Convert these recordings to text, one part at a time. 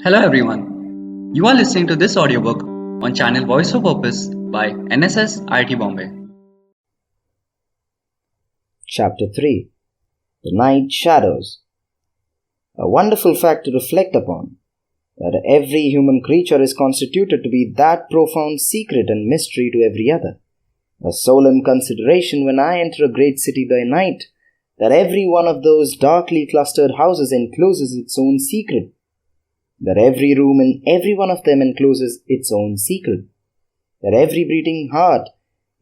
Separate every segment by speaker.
Speaker 1: Hello everyone. You are listening to this audiobook on channel Voice for Purpose by NSS IIT Bombay.
Speaker 2: Chapter 3 The Night Shadows. A wonderful fact to reflect upon, that every human creature is constituted to be that profound secret and mystery to every other. A solemn consideration when I enter a great city by night, that every one of those darkly clustered houses encloses its own secret, that every room in every one of them encloses its own secret, that every beating heart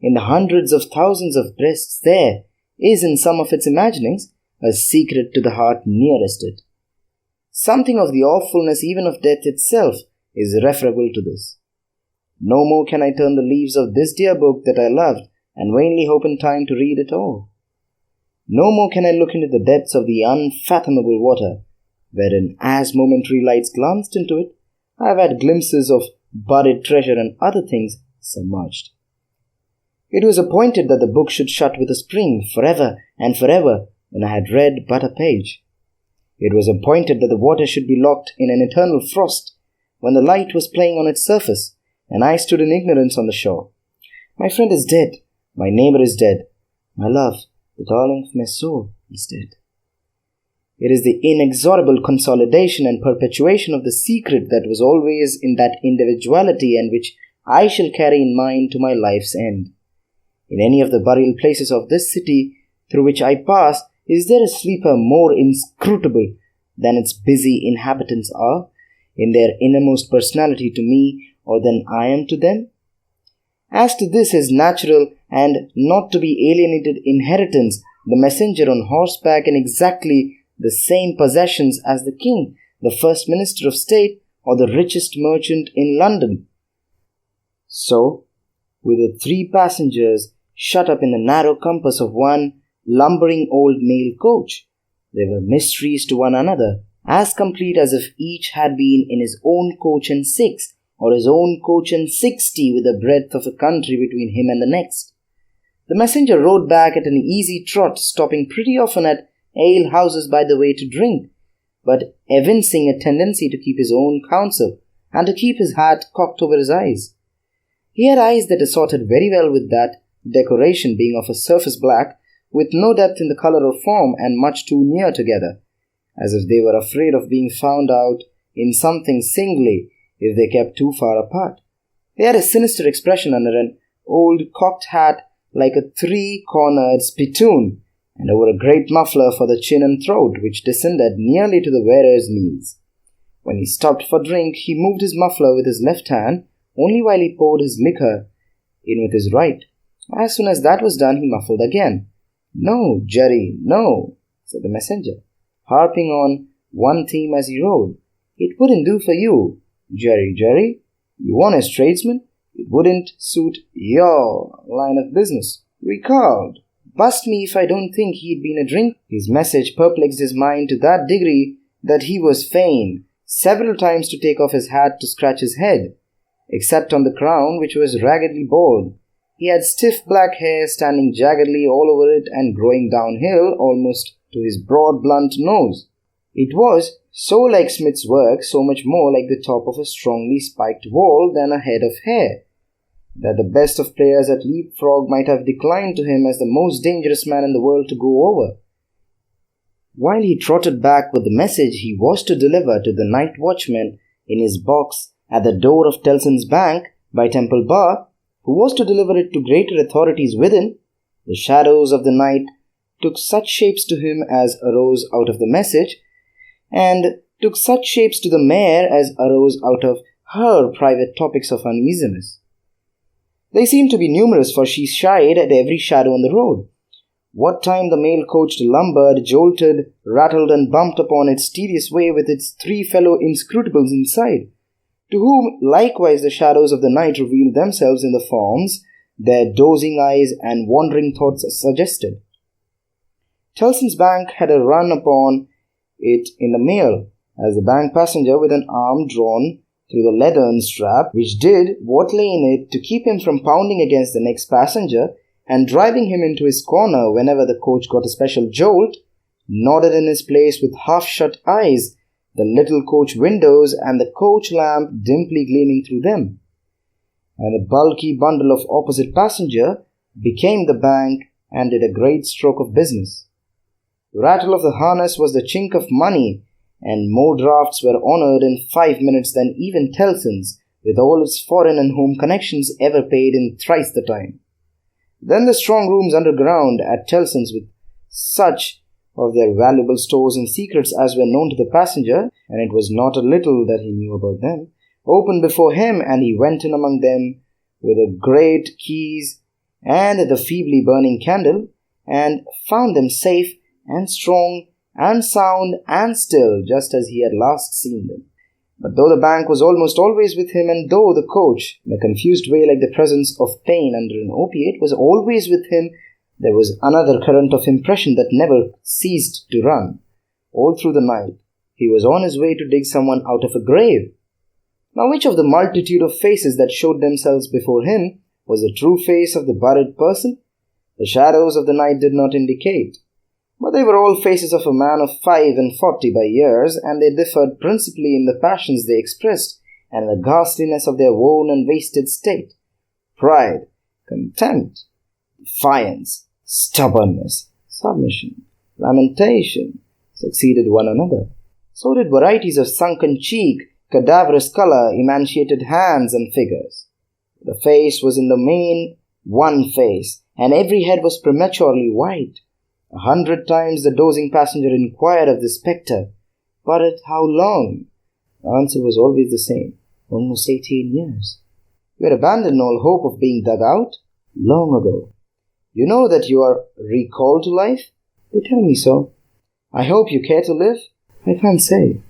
Speaker 2: in the hundreds of thousands of breasts there is in some of its imaginings a secret to the heart nearest it. Something of the awfulness even of death itself is referable to this. No more can I turn the leaves of this dear book that I loved and vainly hope in time to read it all. No more can I look into the depths of the unfathomable water, wherein, as momentary lights glanced into it, I have had glimpses of buried treasure and other things submerged. It was appointed that the book should shut with a spring forever and forever when I had read but a page. It was appointed that the water should be locked in an eternal frost when the light was playing on its surface, and I stood in ignorance on the shore. My friend is dead, my neighbor is dead, my love, the darling of my soul, is dead. It is the inexorable consolidation and perpetuation of the secret that was always in that individuality and which I shall carry in mind to my life's end. In any of the burial places of this city through which I pass, is there a sleeper more inscrutable than its busy inhabitants are, in their innermost personality to me, or than I am to them? As to this his natural and not to be alienated inheritance, the messenger on horseback in exactly the same possessions as the king, the first minister of state, or the richest merchant in London. So, with the 3 passengers shut up in the narrow compass of one lumbering old mail coach, they were mysteries to one another, as complete as if each had been in his own coach and 6, or his own coach and 60 with the breadth of a country between him and the next. The messenger rode back at an easy trot, stopping pretty often at ale houses by the way to drink, but evincing a tendency to keep his own counsel and to keep his hat cocked over his eyes. He had eyes that assorted very well with that decoration, being of a surface black, with no depth in the color or form, and much too near together, as if they were afraid of being found out in something singly if they kept too far apart. They had a sinister expression under an old cocked hat like a 3-cornered spittoon, and over a great muffler for the chin and throat, which descended nearly to the wearer's knees. When he stopped for drink, he moved his muffler with his left hand, only while he poured his liquor in with his right. As soon as that was done, he muffled again. "No, Jerry, no," said the messenger, harping on one theme as he rode. "It wouldn't do for you, Jerry. You honest tradesman. It wouldn't suit your line of business. Recalled. Bust me if I don't think he'd been a drink." His message perplexed his mind to that degree that he was fain several times to take off his hat to scratch his head, except on the crown, which was raggedly bald. He had stiff black hair standing jaggedly all over it and growing downhill almost to his broad blunt nose. It was so like Smith's work, so much more like the top of a strongly spiked wall than a head of hair, that the best of players at leapfrog might have declined to him as the most dangerous man in the world to go over. While he trotted back with the message he was to deliver to the night watchman in his box at the door of Tellson's Bank by Temple Bar, who was to deliver it to greater authorities within, the shadows of the night took such shapes to him as arose out of the message, and took such shapes to the mare as arose out of her private topics of uneasiness. They seemed to be numerous, for she shied at every shadow on the road. What time the mail coach lumbered, jolted, rattled, and bumped upon its tedious way with its 3 fellow inscrutables inside, to whom likewise the shadows of the night revealed themselves in the forms their dozing eyes and wandering thoughts suggested. Tellson's Bank had a run upon it in the mail, as the bank passenger with an arm drawn through the leathern strap, which did what lay in it to keep him from pounding against the next passenger and driving him into his corner whenever the coach got a special jolt, nodded in his place with half-shut eyes the little coach windows and the coach lamp dimly gleaming through them. And the bulky bundle of opposite passenger became the bank and did a great stroke of business. The rattle of the harness was the chink of money, and more drafts were honoured in 5 minutes than even Tellson's, with all its foreign and home connections, ever paid in thrice the time. Then the strong rooms underground at Tellson's, with such of their valuable stores and secrets as were known to the passenger, and it was not a little that he knew about them, opened before him, and he went in among them with the great keys and the feebly burning candle, and found them safe and strong and sound and still, just as he had last seen them. But though the bank was almost always with him, and though the coach, in a confused way like the presence of pain under an opiate, was always with him, there was another current of impression that never ceased to run. All through the night, he was on his way to dig someone out of a grave. Now, which of the multitude of faces that showed themselves before him was the true face of the buried person? The shadows of the night did not indicate. But they were all faces of a man of 45 by years, and they differed principally in the passions they expressed and the ghastliness of their worn and wasted state. Pride, contempt, defiance, stubbornness, submission, lamentation succeeded one another. So did varieties of sunken cheek, cadaverous color, emaciated hands and figures. The face was in the main one face, and every head was prematurely white. 100 times the dozing passenger inquired of the spectre, "But at how long?" The answer was always the same, "Almost 18 years. You had abandoned all hope of being dug out long ago. You know that you are recalled to life? They tell me so. I hope you care to live? I can't say.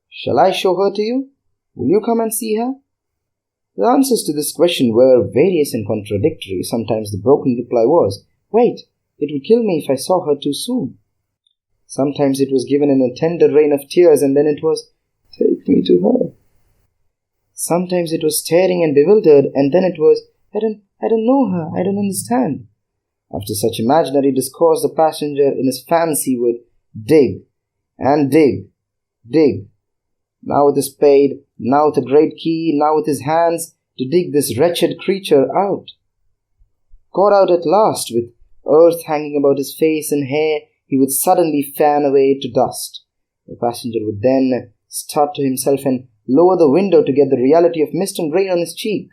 Speaker 2: Shall I show her to you? Will you come and see her?" The answers to this question were various and contradictory. Sometimes the broken reply was, "Wait, it would kill me if I saw her too soon." Sometimes it was given in a tender rain of tears, and then it was, "Take me to her." Sometimes it was staring and bewildered, and then it was, I don't know her, I don't understand." After such imaginary discourse, the passenger in his fancy would dig and dig, now with a spade, now with a great key, now with his hands, to dig this wretched creature out. Caught out at last, with earth hanging about his face and hair, he would suddenly fan away to dust. The passenger would then start to himself and lower the window to get the reality of mist and rain on his cheek.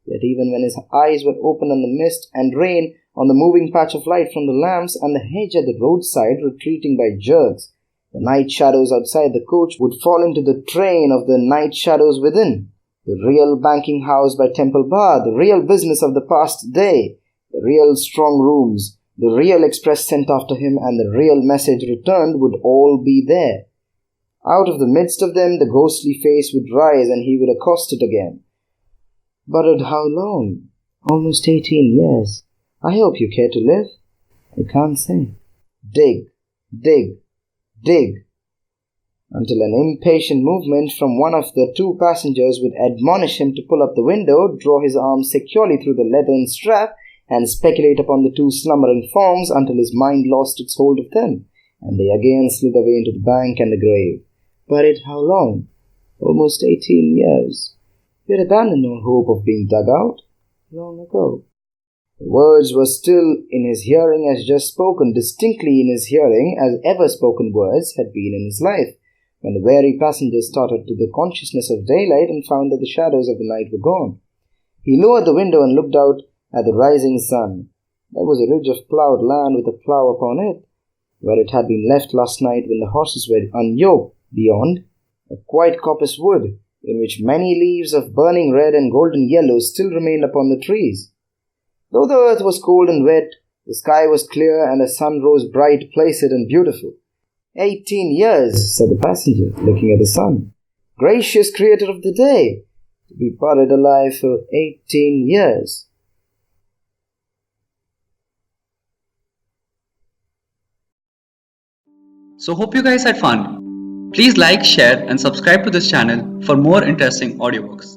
Speaker 2: Yet even when his eyes were open on the mist and rain, on the moving patch of light from the lamps and the hedge at the roadside retreating by jerks, the night shadows outside the coach would fall into the train of the night shadows within. The real banking house by Temple Bar, the real business of the past day, the real strong rooms, the real express sent after him, and the real message returned would all be there. Out of the midst of them the ghostly face would rise, and he would accost it again. "But at how long?" "Almost 18 years. I hope you care to live?" "I can't say." Dig, until an impatient movement from one of the two passengers would admonish him to pull up the window, draw his arm securely through the leathern strap, and speculate upon the two slumbering forms until his mind lost its hold of them, and they again slid away into the bank and the grave. But at how long? Almost 18 years. You had abandoned all hope of being dug out long ago. The words were still in his hearing as just spoken, distinctly in his hearing as ever spoken words had been in his life, when the weary passenger started to the consciousness of daylight and found that the shadows of the night were gone. He lowered the window and looked out at the rising sun. There was a ridge of ploughed land with a plough upon it, where it had been left last night when the horses were unyoked. Beyond, a quite coppice wood, in which many leaves of burning red and golden yellow still remained upon the trees. Though the earth was cold and wet, the sky was clear and the sun rose bright, placid and beautiful. 18 years, said the passenger, looking at the sun. Gracious Creator of the day, to be buried alive for 18 years.
Speaker 1: So hope you guys had fun. Please like, share and subscribe to this channel for more interesting audiobooks.